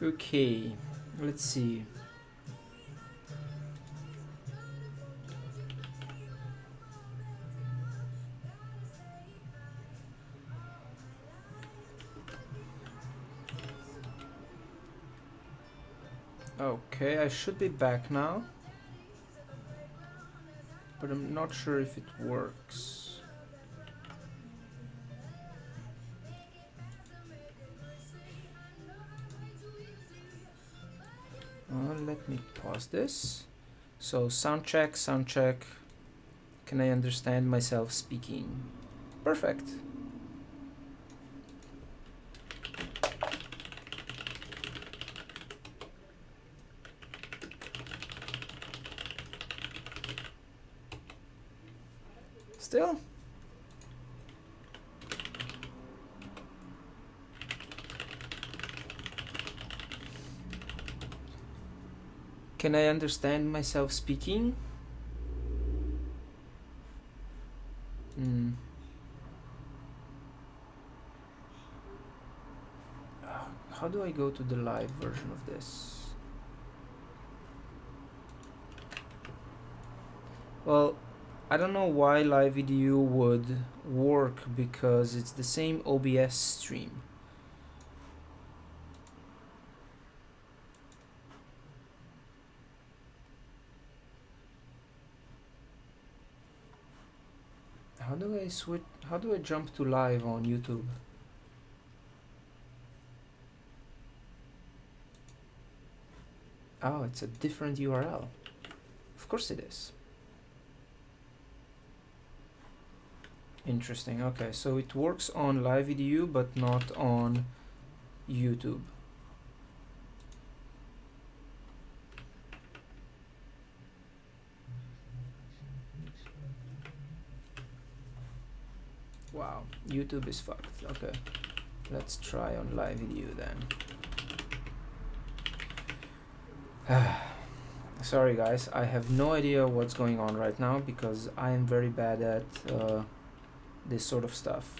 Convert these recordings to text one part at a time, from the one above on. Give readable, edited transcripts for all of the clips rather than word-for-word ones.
Okay, let's see. Okay, I should be back now, but I'm not sure if it works. Let me pause this. So sound check, sound check. Can I understand myself speaking? Perfect. Still? Can I understand myself speaking? How do I go to the live version of this? Well, I don't know why live video would work because it's the same OBS stream. How do I switch? How do I jump to live on YouTube? Oh, it's a different URL. Of course it is. Interesting. Okay, so it works on live video but not on YouTube. Wow, YouTube is fucked. Okay, let's try on live video then. Sorry guys, I have no idea what's going on right now because I am very bad at this sort of stuff.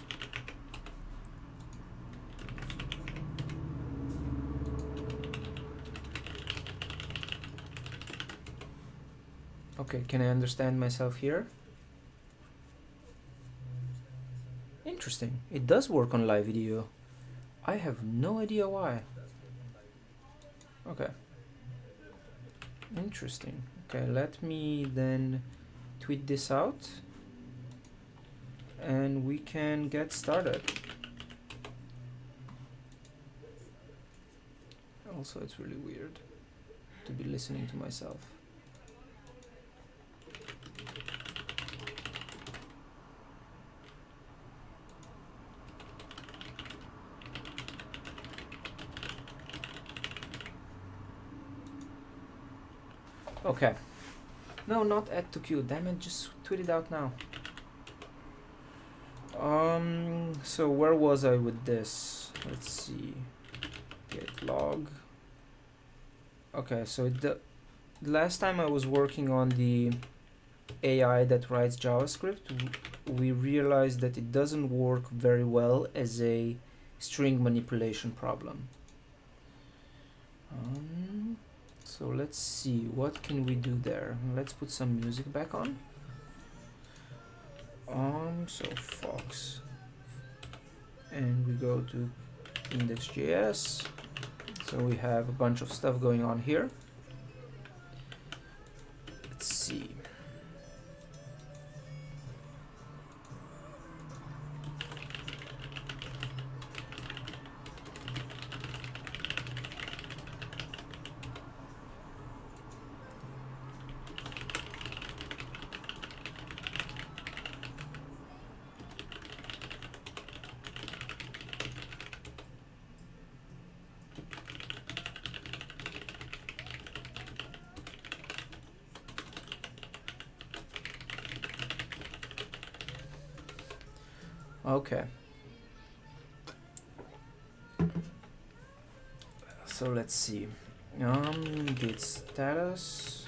Okay, can I understand myself here? Interesting, it does work on live video. I have no idea why. Okay. Interesting. Okay, let me then tweet this out and we can get started. Also, it's really weird to be listening to myself. Okay. No, not add to queue. Damn it, just tweet it out now. So where was I with this? Let's see. Git log. Okay, so the last time I was working on the AI that writes JavaScript, we realized that it doesn't work very well as a string manipulation problem. So let's see, what can we do there? Let's put some music back on. So Fox, and we go to index.js. So we have a bunch of stuff going on here. Let's see. Okay. So let's see. Git status.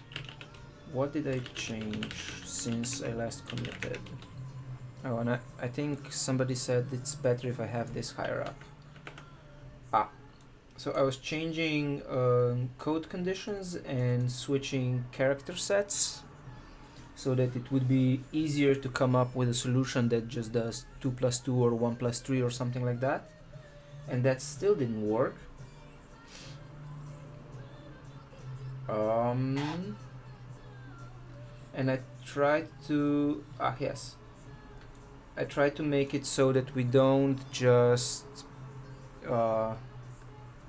What did I change since I last committed? Oh, and I think somebody said it's better if I have this higher up. So I was changing code conditions and switching character sets so that it would be easier to come up with a solution that just does 2 plus 2 or 1 plus 3 or something like that. And that still didn't work. And I tried to I tried to make it so that we don't just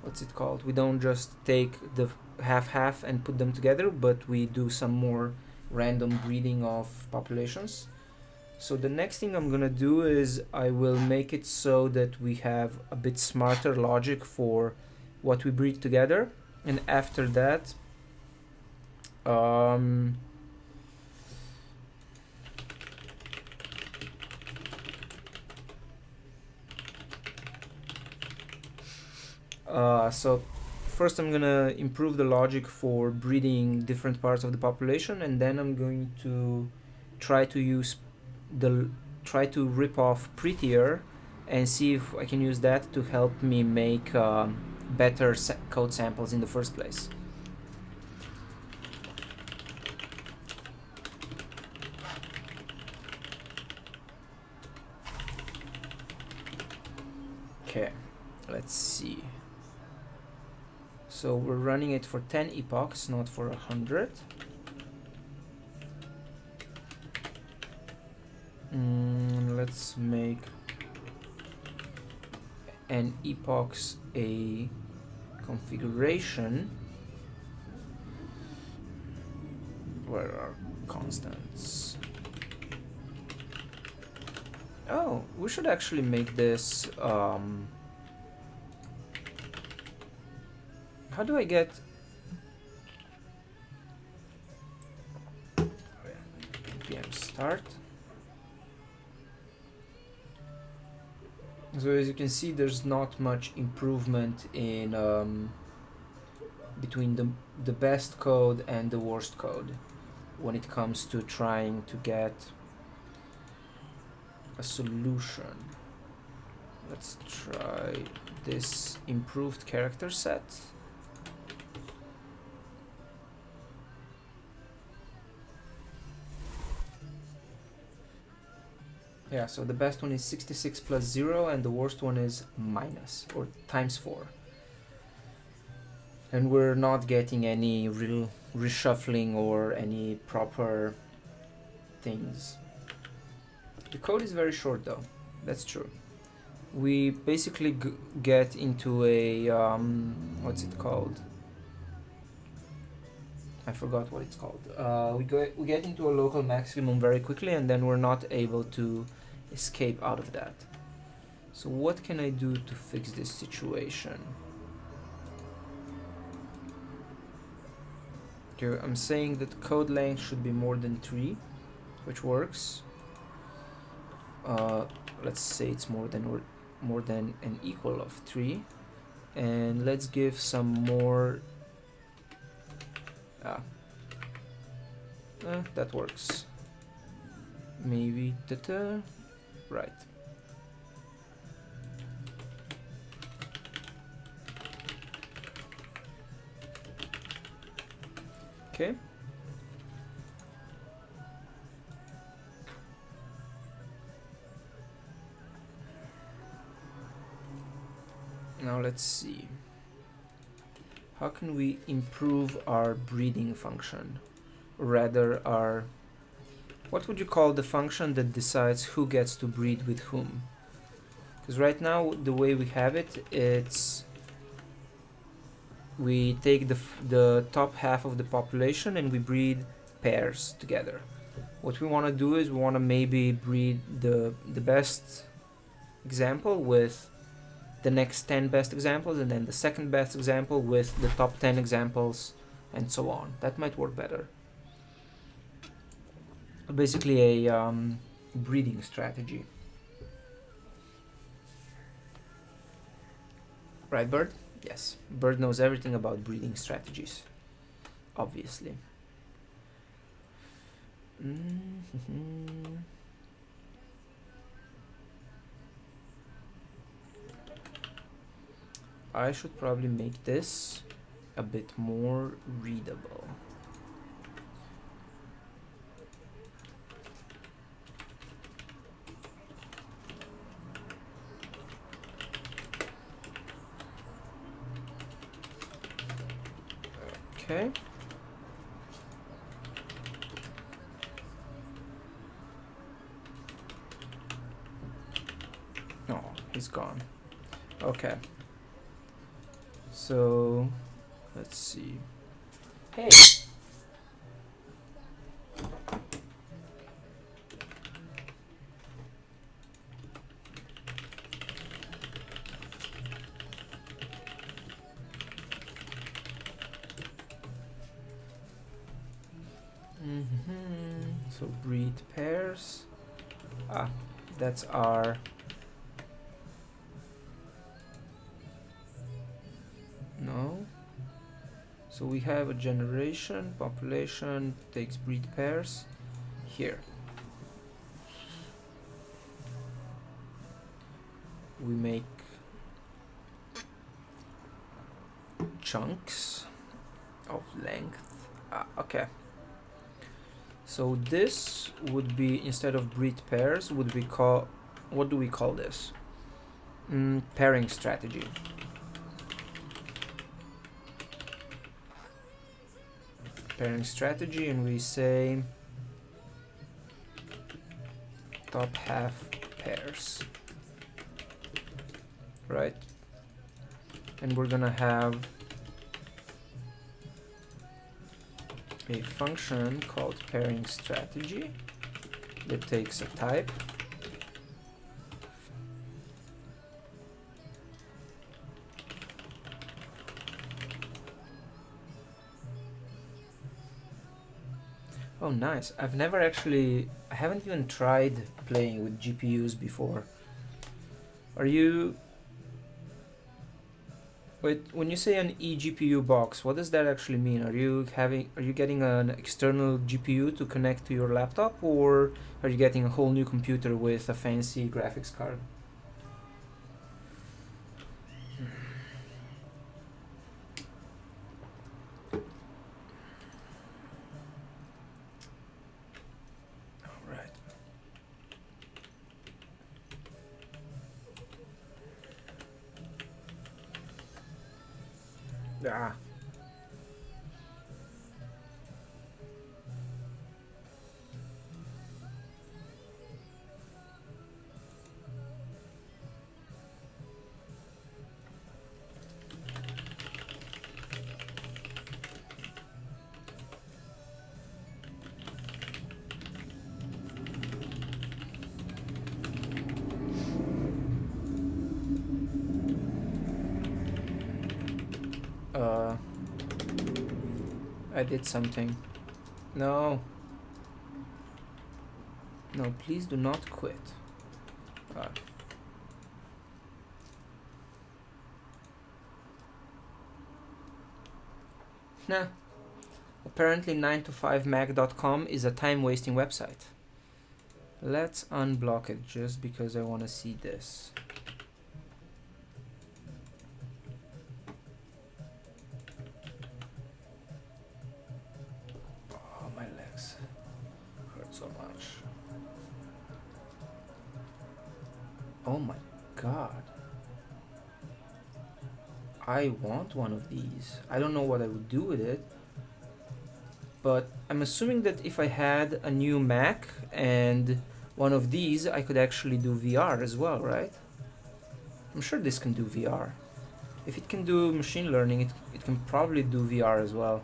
what's it called? We don't just take the half and put them together, but we do some more random breeding of populations. So the next thing I'm gonna do is I will make it so that we have a bit smarter logic for what we breed together, and after that so first I'm gonna improve the logic for breeding different parts of the population, and then I'm going to try to rip off prettier and see if I can use that to help me make better code samples in the first place. Okay, let's see. So we're running it for 10 epochs, not for 100. Let's make an epochs a configuration. Where are constants? Oh, we should actually make this how do I get npm start? So as you can see, there's not much improvement in between the best code and the worst code when it comes to trying to get a solution. Let's try this improved character set. Yeah, so the best one is 66 plus 0 and the worst one is minus or times 4. And we're not getting any real reshuffling or any proper things. The code is very short though, that's true. We basically get into a, what's it called? I forgot what it's called. We get into a local maximum very quickly, and then we're not able to escape out of that. So what can I do to fix this situation? Okay, I'm saying that code length should be more than 3, which works. Let's say it's more than an equal of 3, and let's give some more. That works. Maybe right. Okay. Now let's see. How can we improve our breeding function? Or rather, our... What would you call the function that decides who gets to breed with whom? Because right now, the way we have it, it's... We take the top half of the population and we breed pairs together. What we want to do is we want to maybe breed the best example with the next 10 best examples, and then the second best example with the top 10 examples, and so on. That might work better. Basically a breeding strategy. Right, Bird? Yes, Bird knows everything about breeding strategies, obviously. I should probably make this a bit more readable. Okay. Oh, he's gone. Okay. So, let's see. Hey! So breed pairs. Ah, that's our no. So we have a generation, population takes breed pairs here. We make chunks of length. Ah, okay. So this would be, instead of breed pairs, would we call, what do we call this? Pairing strategy. Pairing strategy, and we say top half pairs, right? And we're gonna have a function called pairing strategy that takes a type. Oh, nice. I haven't even tried playing with GPUs before. Wait, when you say an eGPU box, what does that actually mean? Are you getting an external GPU to connect to your laptop, or are you getting a whole new computer with a fancy graphics card? Ah. I did something. No. No, please do not quit. Nah. Apparently 9to5mag.com is a time-wasting website. Let's unblock it just because I want to see this. Oh, my legs hurt so much. Oh my god. I want one of these. I don't know what I would do with it, but I'm assuming that if I had a new Mac and one of these, I could actually do VR as well, right? I'm sure this can do VR. If it can do machine learning, it can probably do VR as well.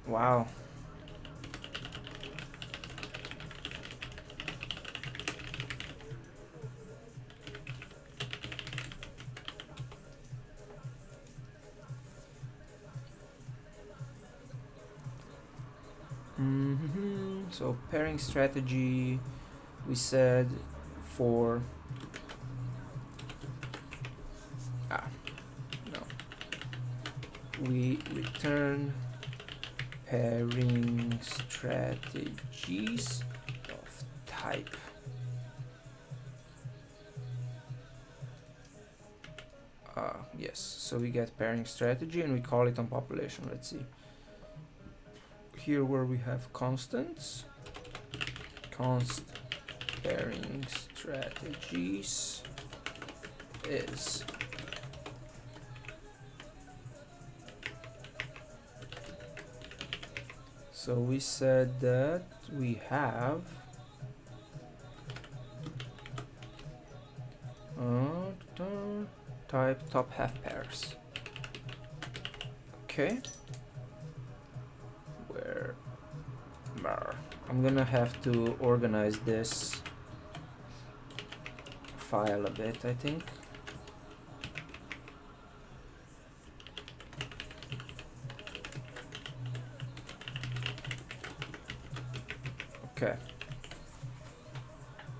Wow. So pairing strategy, we said for no, we return pairing strategies of type yes, so we get pairing strategy and we call it on population. Let's see here where we have constants. Const pairing strategies is so we said that we have type top half pairs. Okay, where I'm gonna have to organize this file a bit, I think. Okay,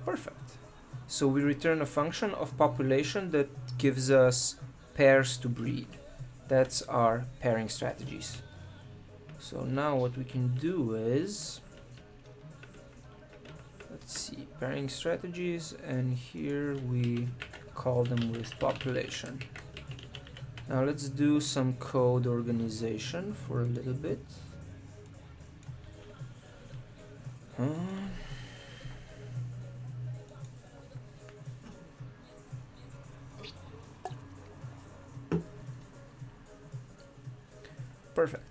perfect. So we return a function of population that gives us pairs to breed. That's our pairing strategies. So now what we can do is, let's see, pairing strategies, and here we call them with population. Now let's do some code organization for a little bit. Perfect.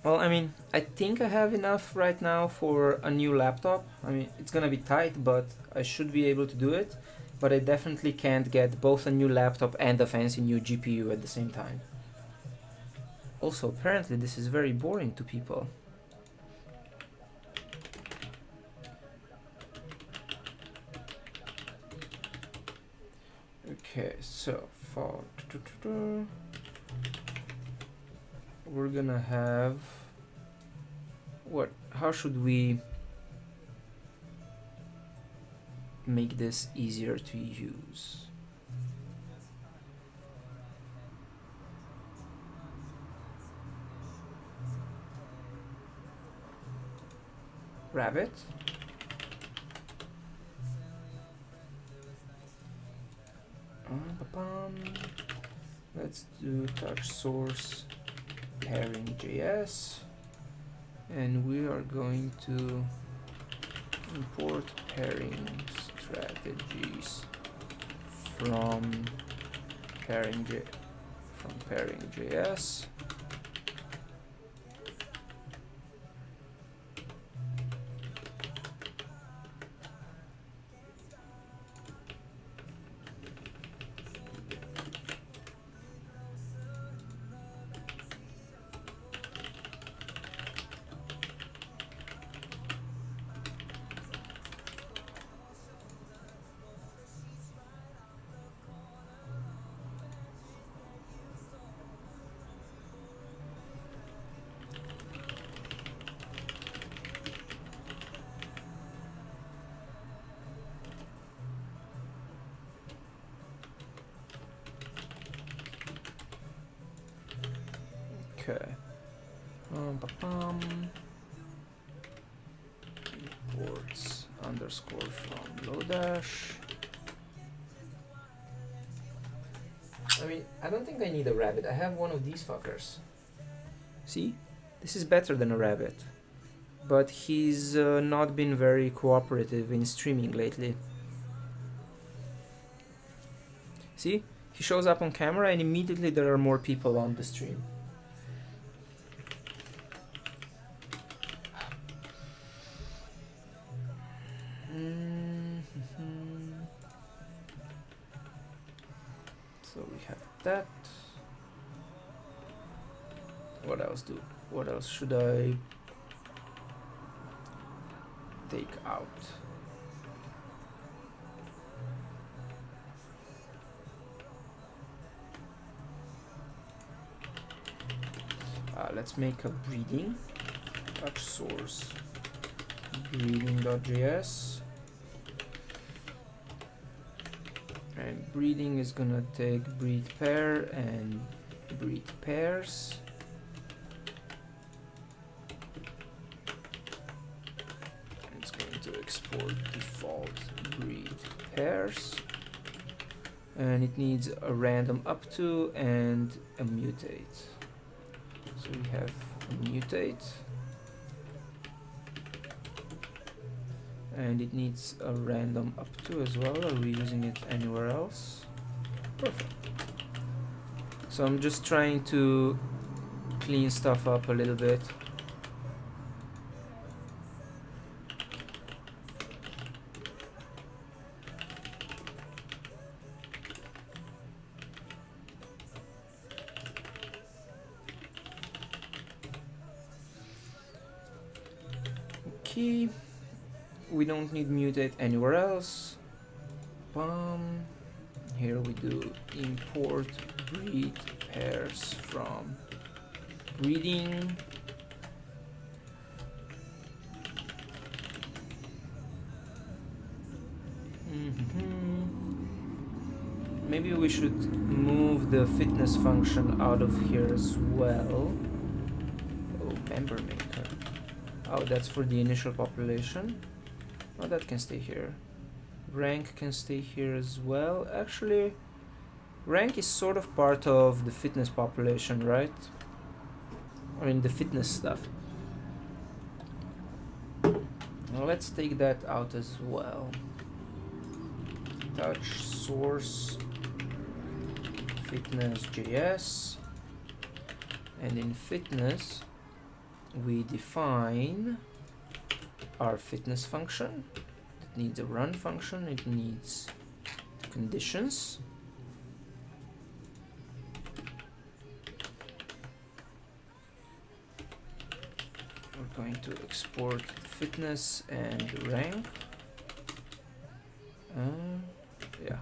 Well, I mean, I think I have enough right now for a new laptop. I mean, it's gonna be tight, but I should be able to do it. But I definitely can't get both a new laptop and a fancy new GPU at the same time. Also, apparently this is very boring to people. Okay, so for we're gonna have what? How should we make this easier to use? Rabbit. Let's do touch source pairing JS, and we are going to import pairing strategies from pairing JS. Okay. Imports underscore from Lodash. I mean, I don't think I need a rabbit. I have one of these fuckers. See? This is better than a rabbit. But he's not been very cooperative in streaming lately. See? He shows up on camera and immediately there are more people on the stream. So we have that. What else should I take out? Let's make a breeding touch source breeding.js, and breeding is gonna take breed pair and breed pairs. And it's going to export default breed pairs, and it needs a random up to and a mutate. So we have a mutate, and it needs a random up to as well. Are we using it anywhere else? Perfect. So I'm just trying to clean stuff up a little bit. Okay, we don't need mutate anywhere else. Here we do import breed pairs from breeding. Maybe we should move the fitness function out of here as well. Oh, member maker. Oh, that's for the initial population. Oh, that can stay here. Rank can stay here as well. Actually, rank is sort of part of the fitness population, right? I mean, the fitness stuff. Now let's take that out as well. Touch source fitness.js, and in fitness we define our fitness function. It needs a run function, it needs conditions. We're going to export fitness and rank. Yeah.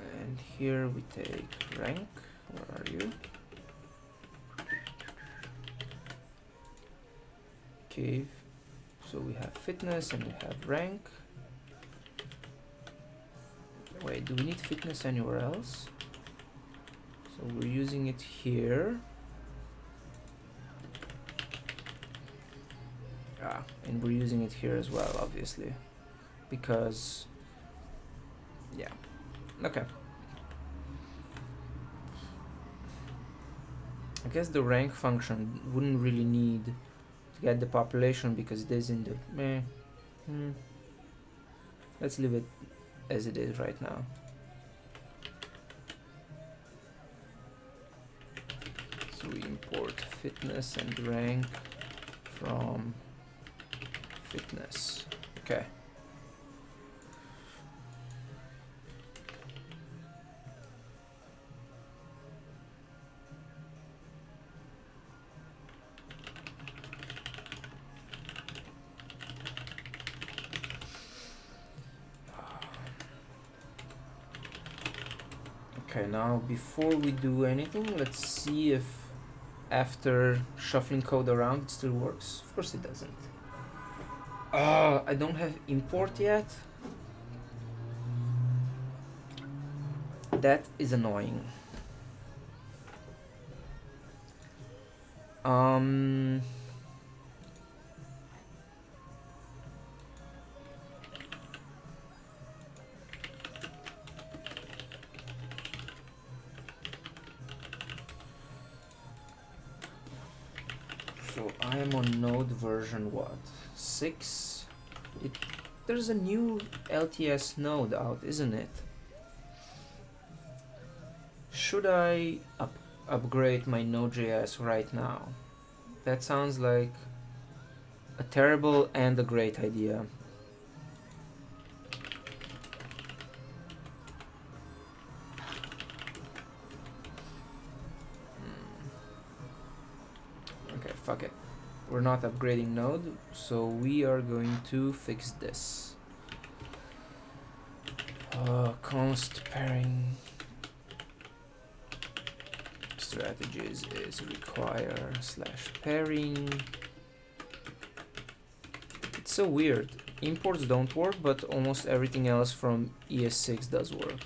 And here we take rank. Where are you? Okay, so we have fitness and we have rank. Wait, do we need fitness anywhere else? So we're using it here. And we're using it here as well, obviously, because yeah. Okay, I guess the rank function wouldn't really need to get the population because it is in the let's leave it as it is right now. So we import fitness and rank from fitness. Okay. Okay, now before we do anything, let's see if after shuffling code around it still works. Of course it doesn't. I don't have import yet. That is annoying. So I am on node version what? 6? There's a new LTS node out, isn't it? Should I upgrade my Node.js right now? That sounds like a terrible and a great idea. fuck it. We're not upgrading node, so we are going to fix this. Const pairing strategies is require / pairing. It's so weird. Imports don't work, but almost everything else from ES6 does work.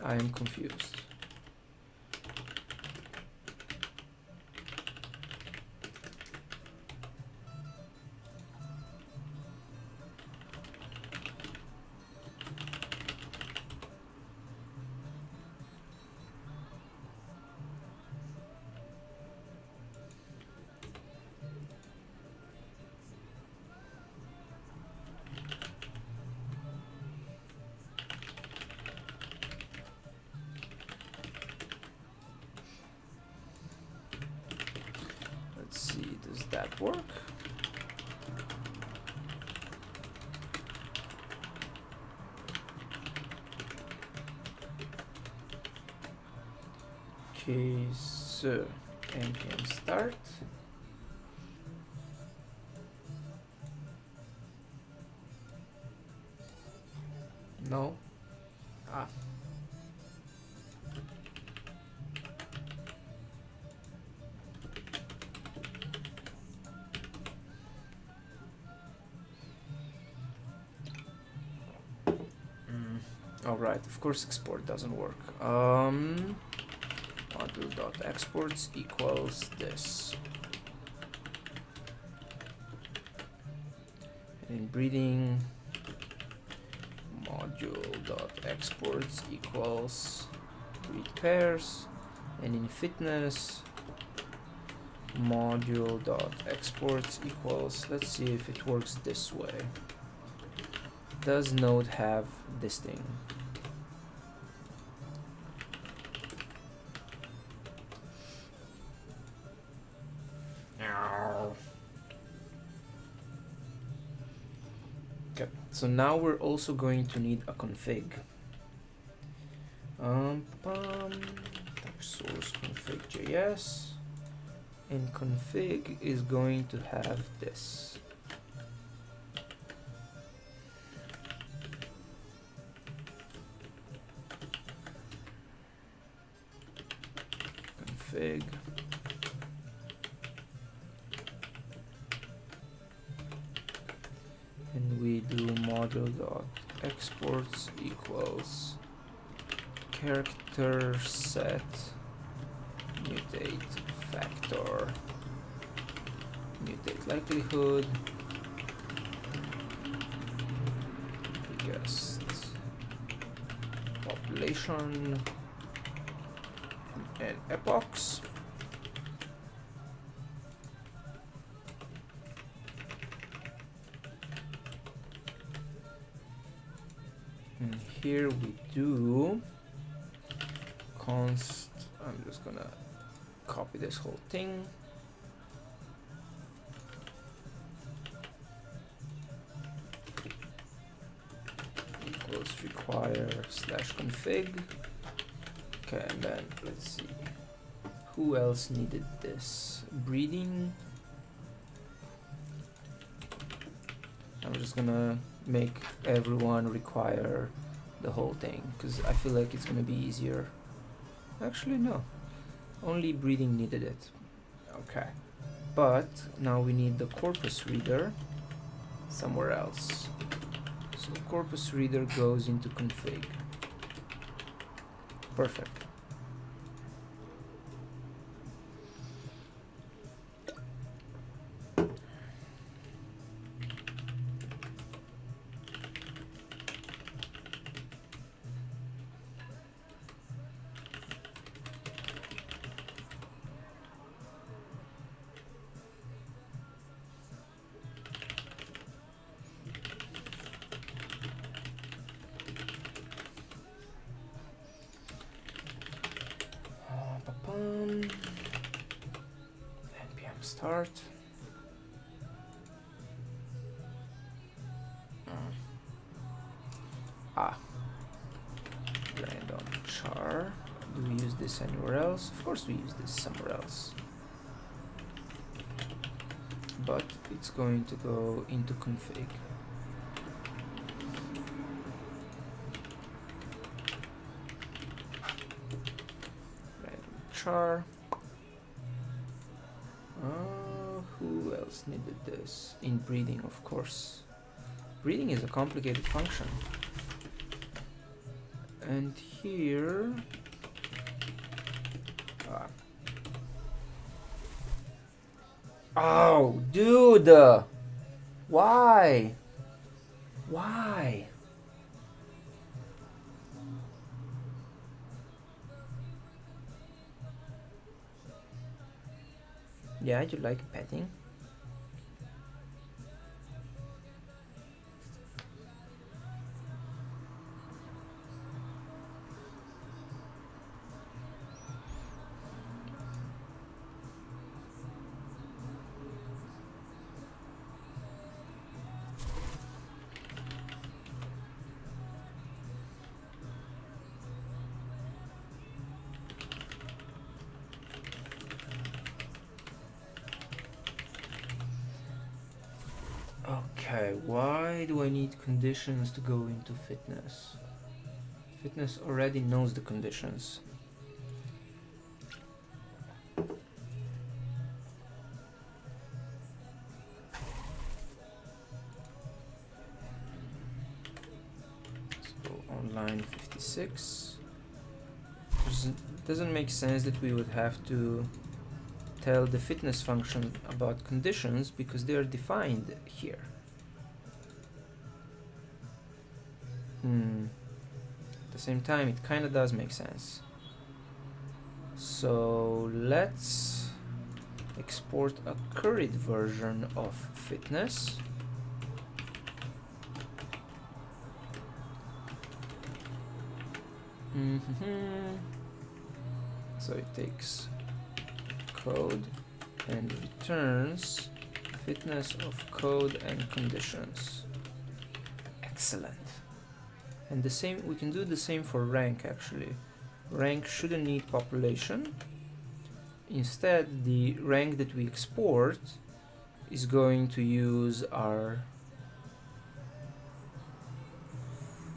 I am confused. Does that work? Okay, so npm start. No. Ah. Alright, of course export doesn't work. Module.exports equals this. And in breeding, module.exports equals breed pairs. And in fitness, module.exports equals, let's see if it works this way. Does node have this thing? Okay, so now we're also going to need a config. Source config.js, and config is going to have this. Config. And we do module.exports equals character set mutate factor mutate likelihood biggest population and epochs. And here we do const. I'm just gonna copy this whole thing. Equals require /config. Okay, and then let's see. Who else needed this? Breeding. I'm just gonna make everyone require the whole thing because I feel like it's gonna be easier. Actually, no. Only breeding needed it. Okay. But now we need the Corpus Reader somewhere else. So Corpus Reader goes into config. Perfect. npm start. Random char. Do we use this anywhere else? Of course we use this somewhere else. but it's going to go into config. Char. Who else needed this? In breeding, of course. Breeding is a complicated function. And here... Oh, dude! Why? Why? Yeah, you like petting? Okay, why do I need conditions to go into fitness? Fitness already knows the conditions. Let's go on line 56. Doesn't make sense that we would have to tell the fitness function about conditions because they are defined here. At the same time, it kind of does make sense. So let's export a curried version of fitness. So it takes code and returns fitness of code and conditions. Excellent. And the same, we can do the same for rank actually. Rank shouldn't need population. Instead, the rank that we export is going to use our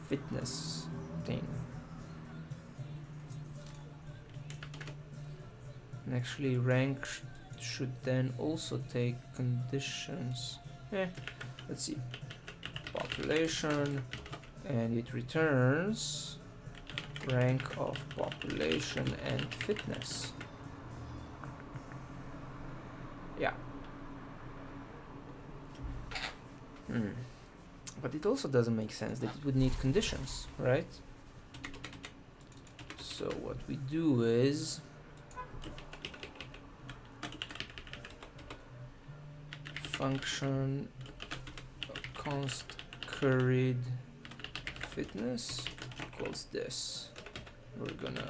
fitness thing. And actually rank should then also take conditions. Let's see. Population, and it returns rank of population and fitness. Yeah. But it also doesn't make sense that it would need conditions, right? So what we do is function const curried fitness equals this. We're gonna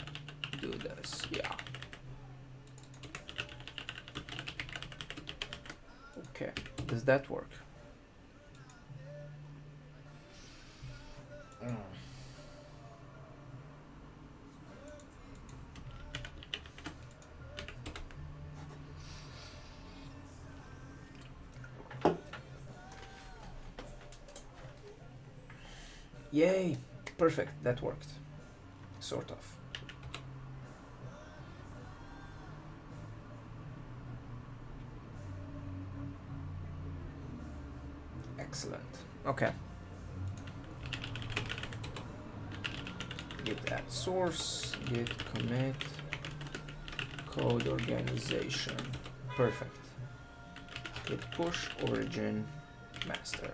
do this, yeah. Okay, does that work? Yay, perfect, that worked, sort of. Excellent, okay. Git add source, git commit, code organization, perfect. Git push origin master.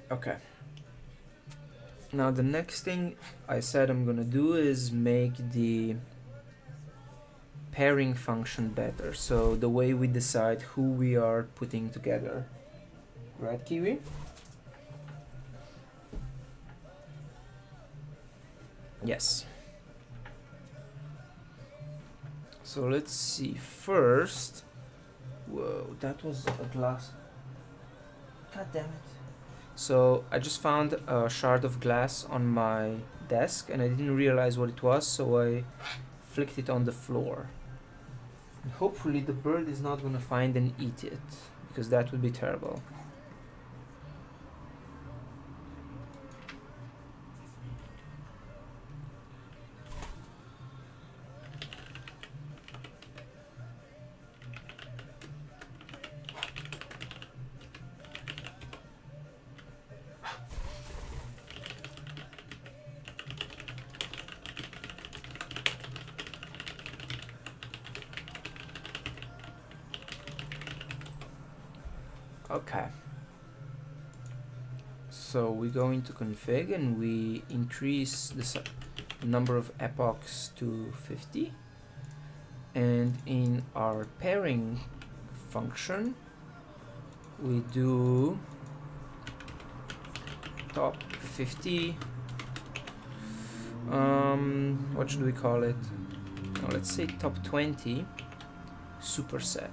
Okay. Now the next thing I said I'm gonna do is make the pairing function better. So the way we decide who we are putting together. Right, Kiwi? Yes. So let's see. First, whoa, that was a glass. God damn it. So I just found a shard of glass on my desk and I didn't realize what it was, so I flicked it on the floor. And hopefully the bird is not gonna find and eat it, because that would be terrible. Okay, so we go into config and we increase the number of epochs to 50, and in our pairing function we do top 50, what should we call it? Let's say top 20 superset.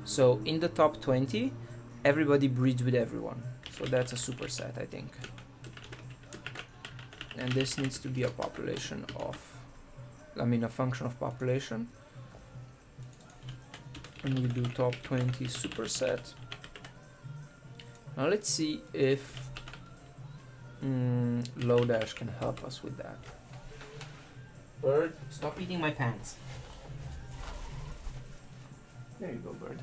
So in the top 20, everybody breeds with everyone. So that's a superset, I think. And this needs to be a population of, a function of population. And we do top 20 superset. Now let's see if Lodash can help us with that. Bird, stop eating my pants. There you go, bird.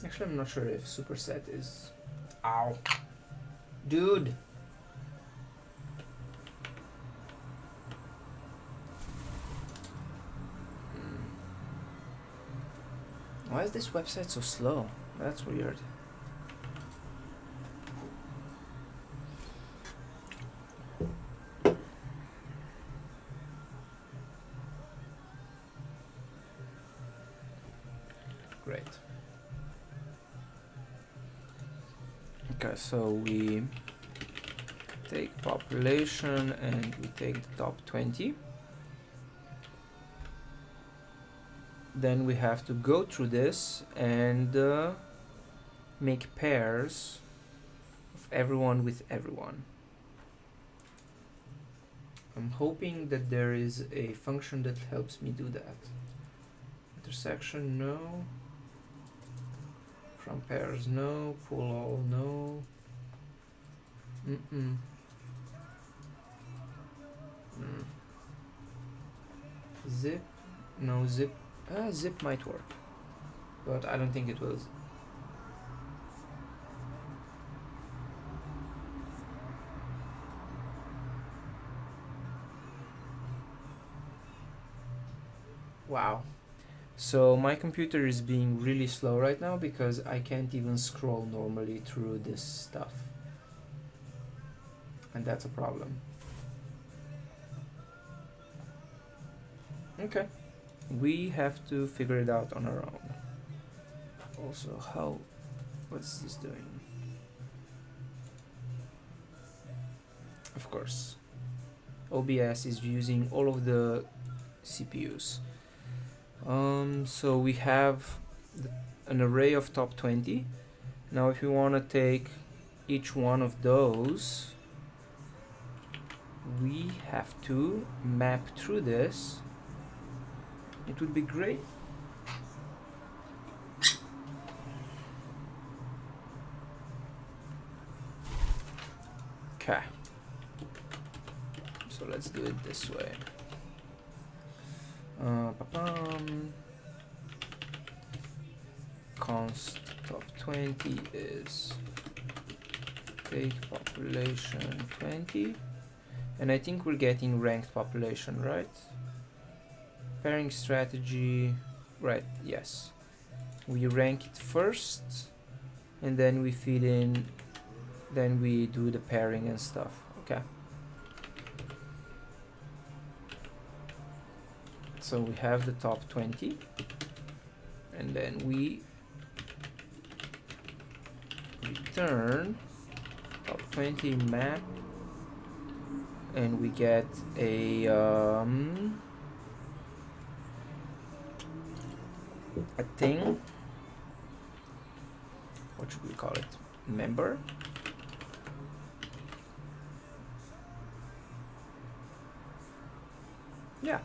Actually, I'm not sure if superset is... Ow. Dude! Why is this website so slow? That's weird. Great. Okay, so we take population and we take the top 20. Then we have to go through this and make pairs of everyone with everyone. I'm hoping that there is a function that helps me do that. Intersection, no. From pairs, no. Pull all, no. Zip, no. Zip. Zip might work, but I don't think it will. Wow. So my computer is being really slow right now because I can't even scroll normally through this stuff. And that's a problem. Okay. We have to figure it out on our own. Also, what's this doing? Of course, OBS is using all of the CPUs. So we have an array of top 20. Now if we want to take each one of those, we have to map through this. It would be great. Okay. So let's do it this way. Const top 20 is take population 20. And I think we're getting ranked population, right? Pairing strategy, right, yes. We rank it first, and then we feed in, then we do the pairing and stuff, okay. So we have the top 20, and then we return top 20 map, and we get a a thing. What should we call it? Member. Yeah.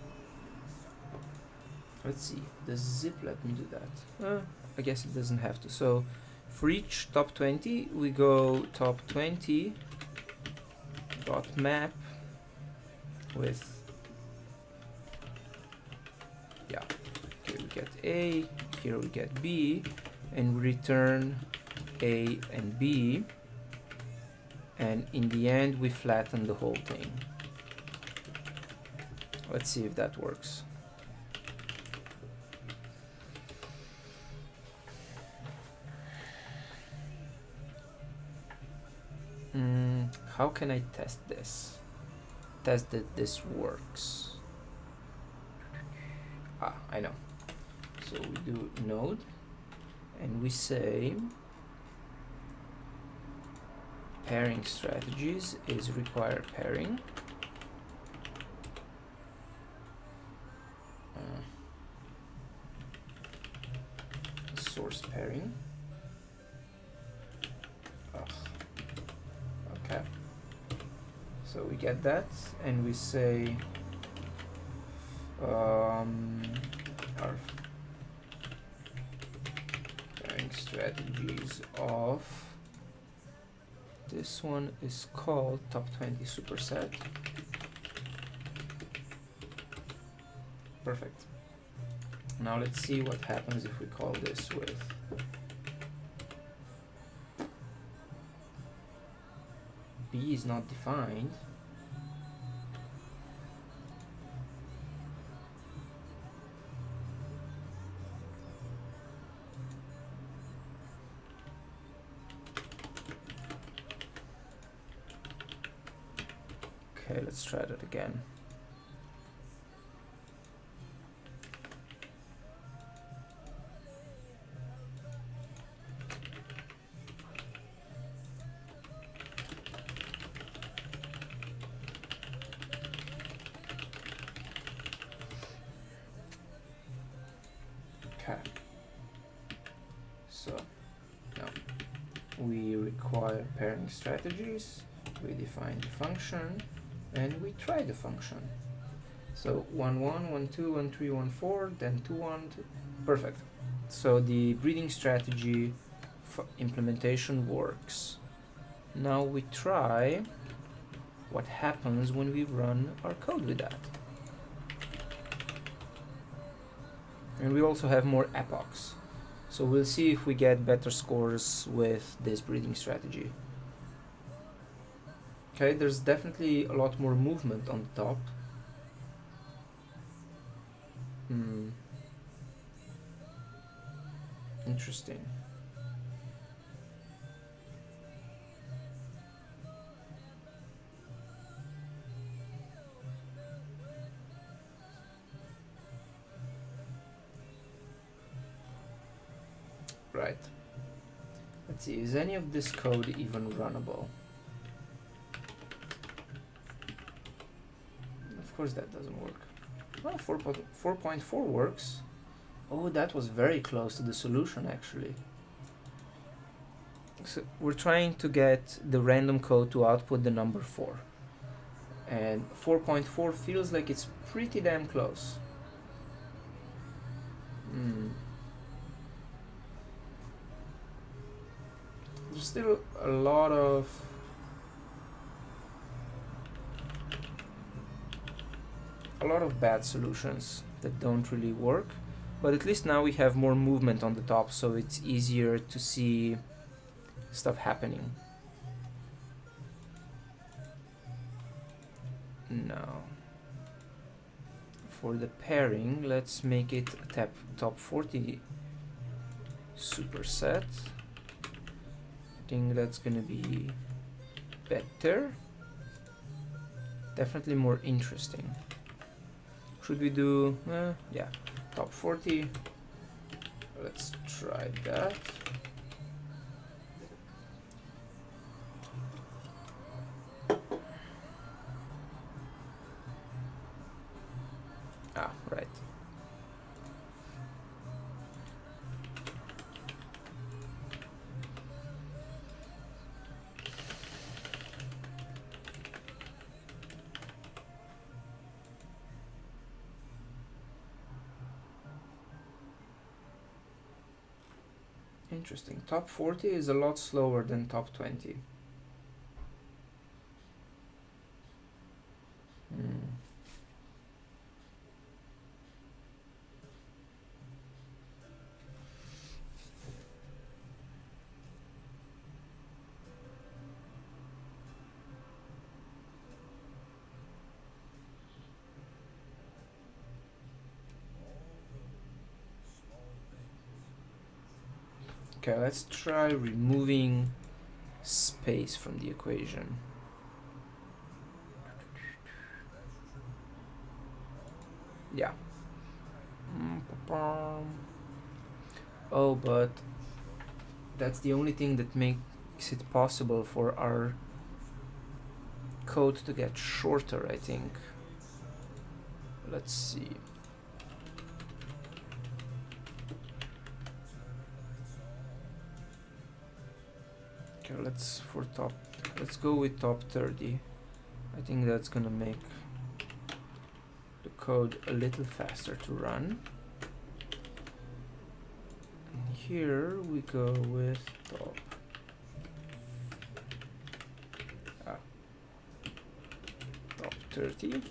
Let's see. Does zip let me do that? I guess it doesn't have to. So for each top 20, we go top 20 dot map with, yeah, here we get A, here we get B, and we return A and B, and in the end we flatten the whole thing. Let's see if that works. How can I test this? Test that this works. I know. So we do node and we say pairing strategies is require pairing. Source pairing. Okay. So we get that and we say our pairing strategies of this one is called top 20 superset. Perfect. Now let's see what happens if we call this with B is not defined. Okay, let's try that again. Okay. So now we require pairing strategies, we define the function, and we try the function. So 1 1 1 2 1 3 1 4, then 2 1 2. Perfect. So the breeding strategy implementation works. Now we try what happens when we run our code with that. And we also have more epochs. So we'll see if we get better scores with this breeding strategy. Okay, there's definitely a lot more movement on the top. Interesting. Right. Let's see, is any of this code even runnable? Of course that doesn't work. Well, 4.4 works. Oh, that was very close to the solution actually. So we're trying to get the random code to output the number 4. And 4.4 feels like it's pretty damn close. There's still a lot of bad solutions that don't really work, but at least now we have more movement on the top, so it's easier to see stuff happening. Now for the pairing, let's make it a top 40 superset. I think that's gonna be better, definitely more interesting. Should we do, yeah, top 40, let's try that. Right. Interesting. Top 40 is a lot slower than top 20. Okay, let's try removing space from the equation. Yeah. Oh, but that's the only thing that makes it possible for our code to get shorter, I think. Let's see. Okay, let's go with top 30. I think that's gonna make the code a little faster to run. And here we go with top 30.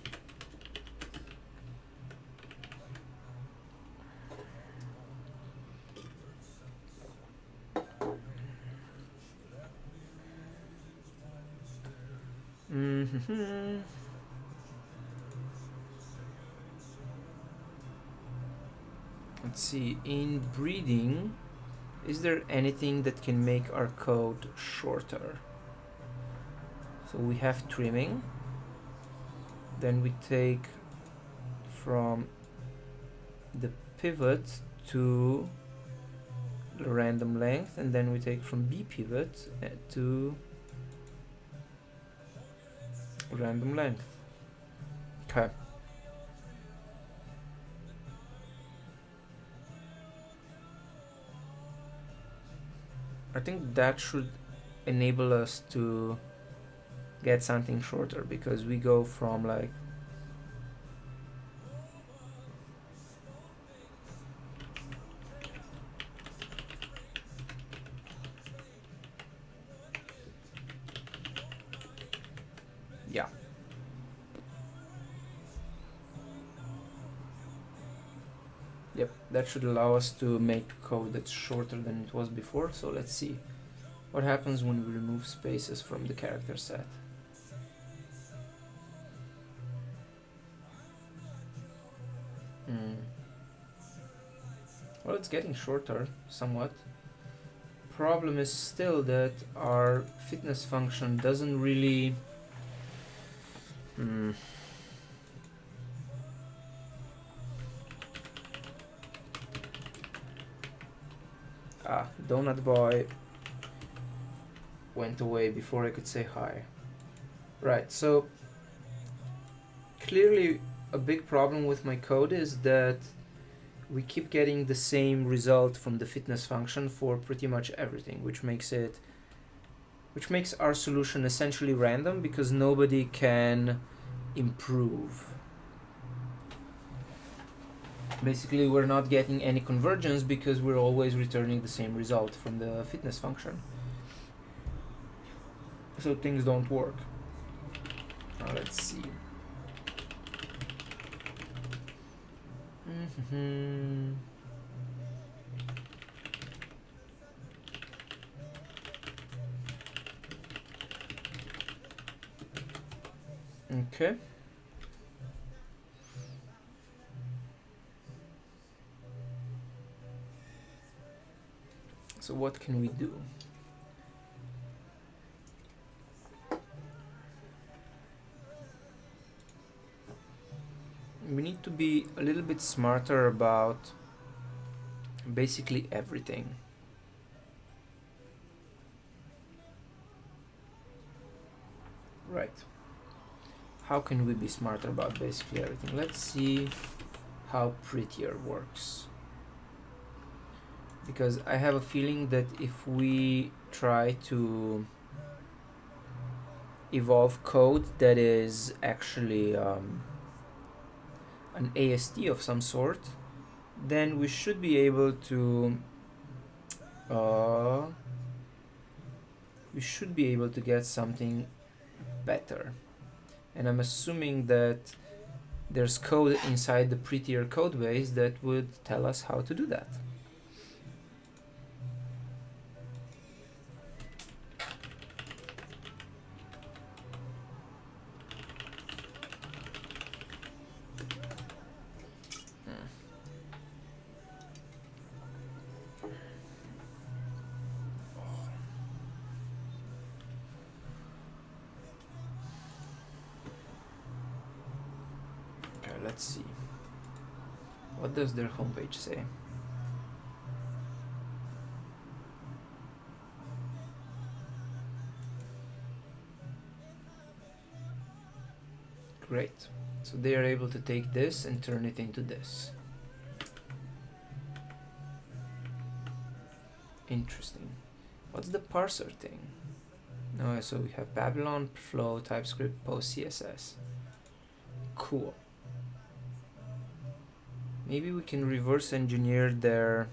Let's see, in breeding, is there anything that can make our code shorter? So we have trimming, then we take from the pivot to the random length, and then we take from B pivot to random length. Okay. I think that should enable us to get something shorter, because we go from like yeah. Yep, that should allow us to make code that's shorter than it was before. So let's see what happens when we remove spaces from the character set. Well, it's getting shorter somewhat. Problem is still that our fitness function doesn't really Donut Boy went away before I could say hi. Right, so clearly a big problem with my code is that we keep getting the same result from the fitness function for pretty much everything, which makes our solution essentially random, because nobody can improve. Basically, we're not getting any convergence because we're always returning the same result from the fitness function. So things don't work. Now let's see. Okay. So what can we do? We need to be a little bit smarter about basically everything. Right. How can we be smarter about basically everything? Let's see how prettier works. Because I have a feeling that if we try to evolve code that is actually an AST of some sort, then we should be able to we should be able to get something better. And I'm assuming that there's code inside the prettier code base that would tell us how to do that. Let's see. What does their homepage say? Great. So they are able to take this and turn it into this. Interesting. What's the parser thing? No, so we have Babylon, Flow, TypeScript, Post CSS. Cool. Maybe we can reverse engineer their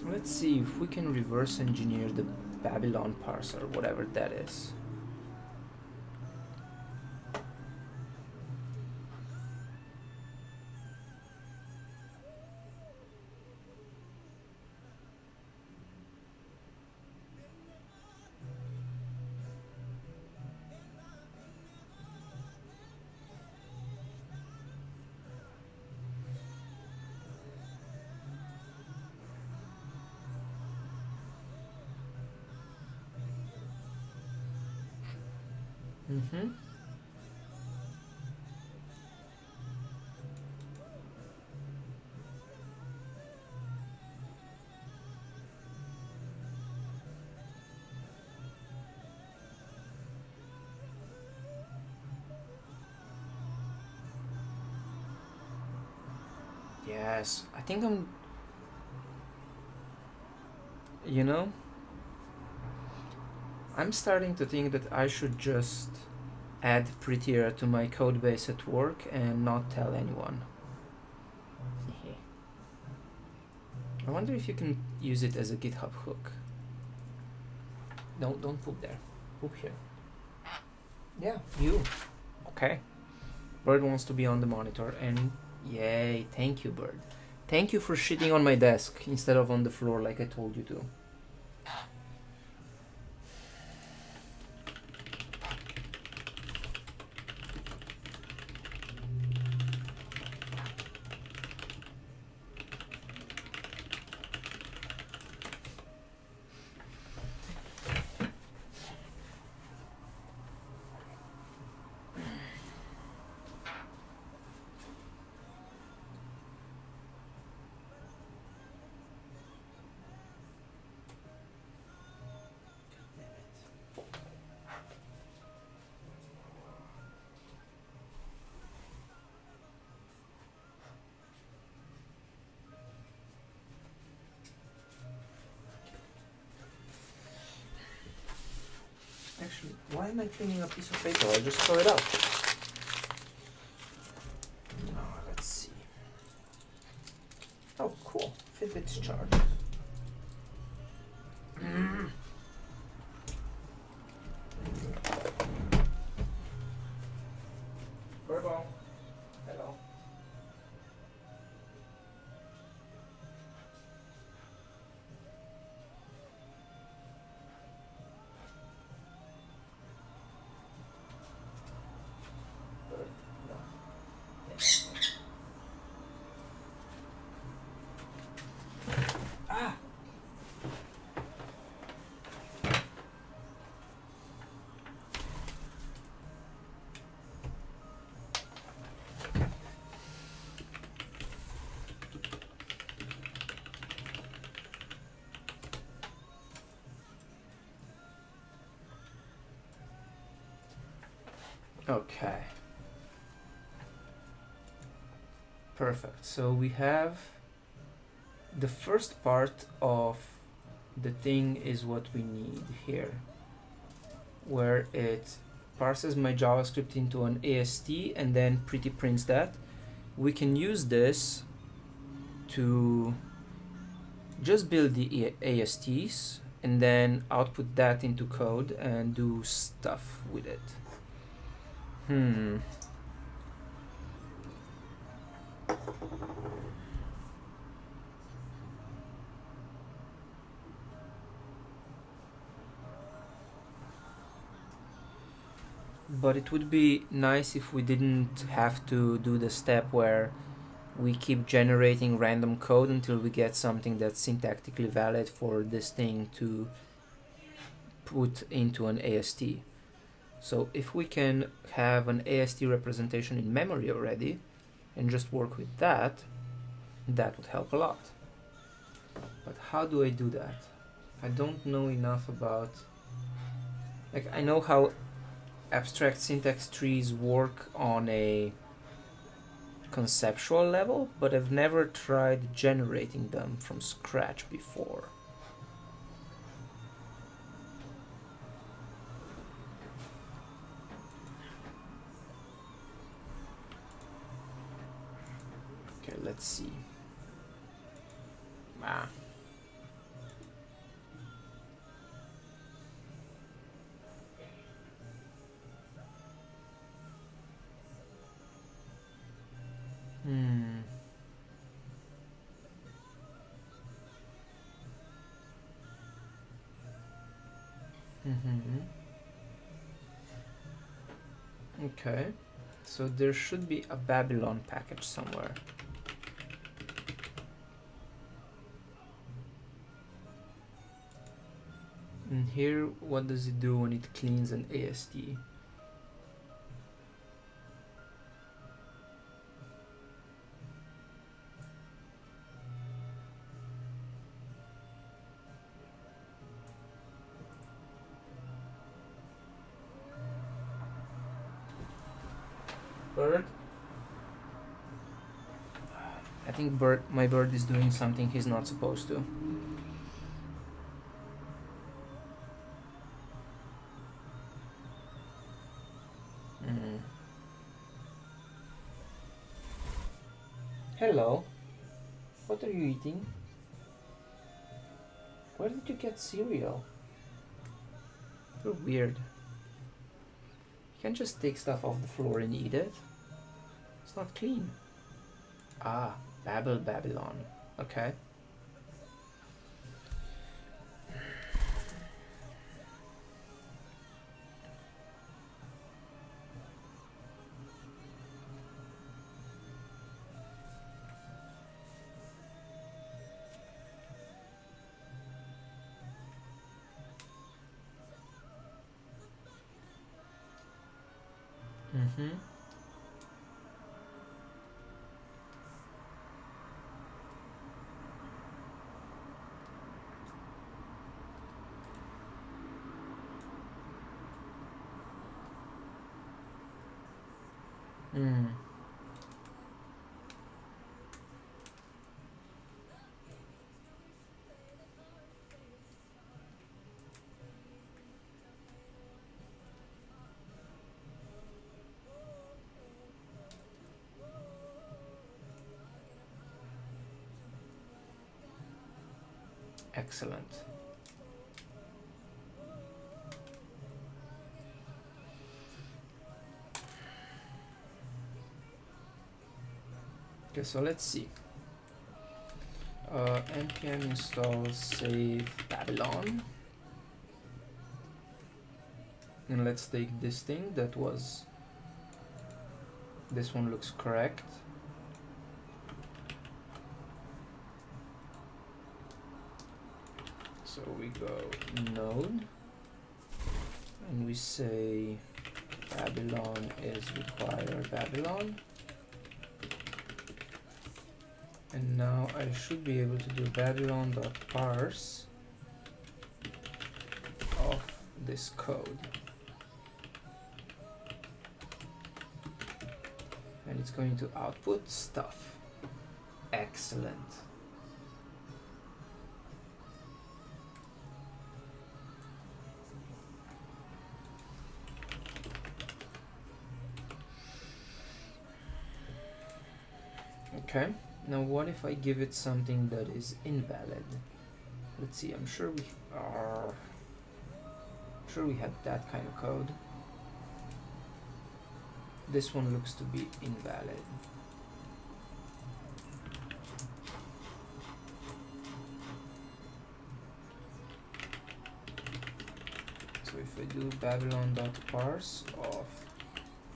let's see if we can reverse engineer the Babylon parser, whatever that is. Mm-hmm. Yes, I think I'm starting to think that I should just add prettier to my code base at work and not tell anyone. I wonder if you can use it as a GitHub hook. Don't poop there. Poop here. Yeah, you. Okay. Bird wants to be on the monitor and yay, thank you, Bird. Thank you for shitting on my desk instead of on the floor like I told you to. Actually, why am I cleaning a piece of paper? I'll just throw it out. Oh, let's see. Oh, cool. Fitbit's charged. Burbo. Hello. Okay. Perfect. So we have the first part of the thing is what we need here, where it parses my JavaScript into an AST and then pretty prints that. We can use this to just build the ASTs and then output that into code and do stuff with it. But it would be nice if we didn't have to do the step where we keep generating random code until we get something that's syntactically valid for this thing to put into an AST. So if we can have an AST representation in memory already and just work with that, that would help a lot. But how do I do that? I don't know enough about... Like, I know how abstract syntax trees work on a conceptual level, but I've never tried generating them from scratch before. Okay, let's see. Okay, so there should be a Babylon package somewhere. And here, what does it do when it cleans an AST? Bird? I think my bird is doing something he's not supposed to. Hello. What are you eating? Where did you get cereal? You're weird. You can't just take stuff off the floor and eat it. It's not clean. Ah, Babylon. Okay. Excellent. Okay, so let's see. npm install save Babylon. And let's take this thing that was... This one looks correct. So we go node and we say Babylon is require Babylon. And now I should be able to do babylon.parse of this code. and it's going to output stuff. Excellent. Okay, now what if I give it something that is invalid? Let's see, I'm sure we had that kind of code. This one looks to be invalid. So if I do babylon.parse of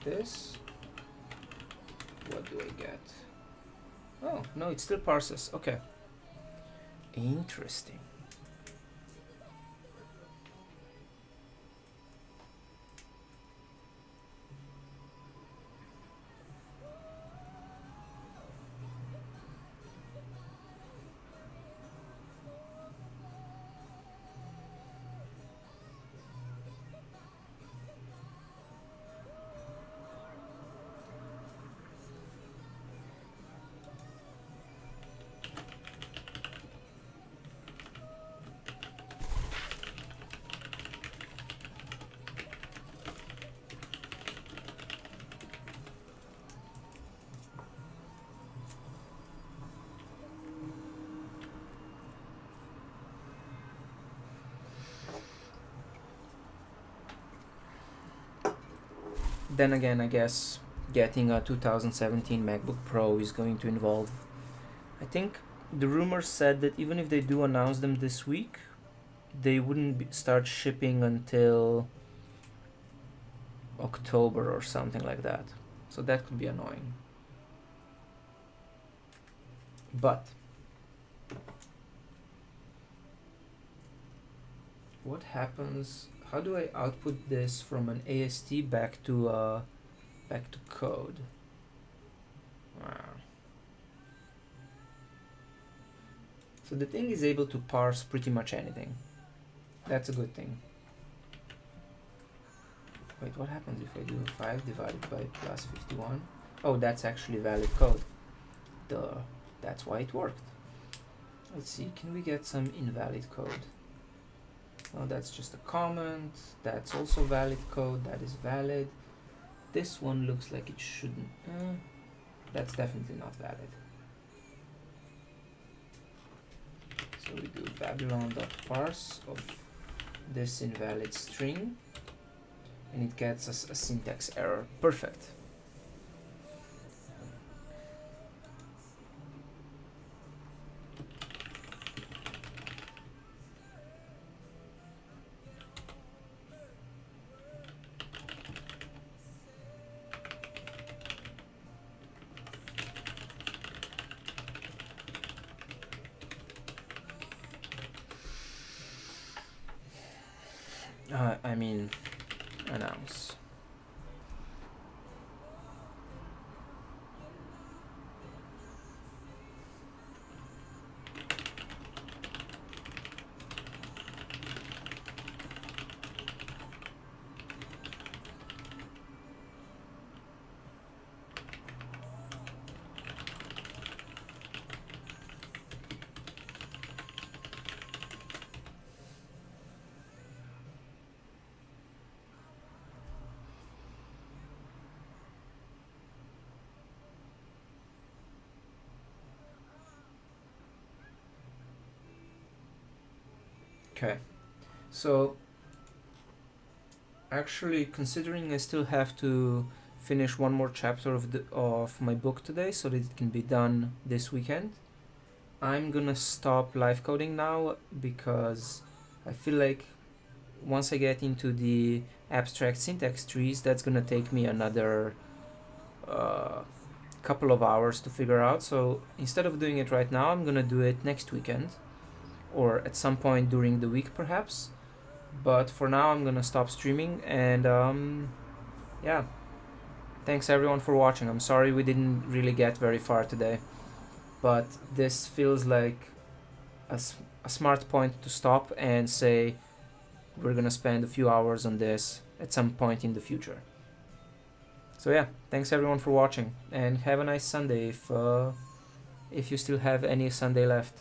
this, what do I get? Oh, no, it still parses. Okay. Interesting. Then again, I guess getting a 2017 MacBook Pro is going to involve, I think the rumors said that even if they do announce them this week, they wouldn't start shipping until October or something like that. So that could be annoying. But what happens? How do I output this from an AST back to code? Wow. So the thing is able to parse pretty much anything. That's a good thing. Wait, what happens if I do 5 divided by plus 51? Oh, that's actually valid code. Duh. That's why it worked. Let's see, can we get some invalid code? Well, that's just a comment. That's also valid code. That is valid. This one looks like it shouldn't. That's definitely not valid. So we do babylon.parse of this invalid string, and it gets us a syntax error. Perfect. I mean, announce. Okay, so actually, considering I still have to finish one more chapter of my book today so that it can be done this weekend, I'm gonna stop live coding now because I feel like once I get into the abstract syntax trees, that's gonna take me another couple of hours to figure out. So instead of doing it right now, I'm gonna do it next weekend, or at some point during the week perhaps. But for now I'm gonna stop streaming, and yeah, thanks everyone for watching. I'm sorry we didn't really get very far today, but this feels like a smart point to stop and say we're gonna spend a few hours on this at some point in the future. So yeah, thanks everyone for watching, and have a nice Sunday if you still have any Sunday left.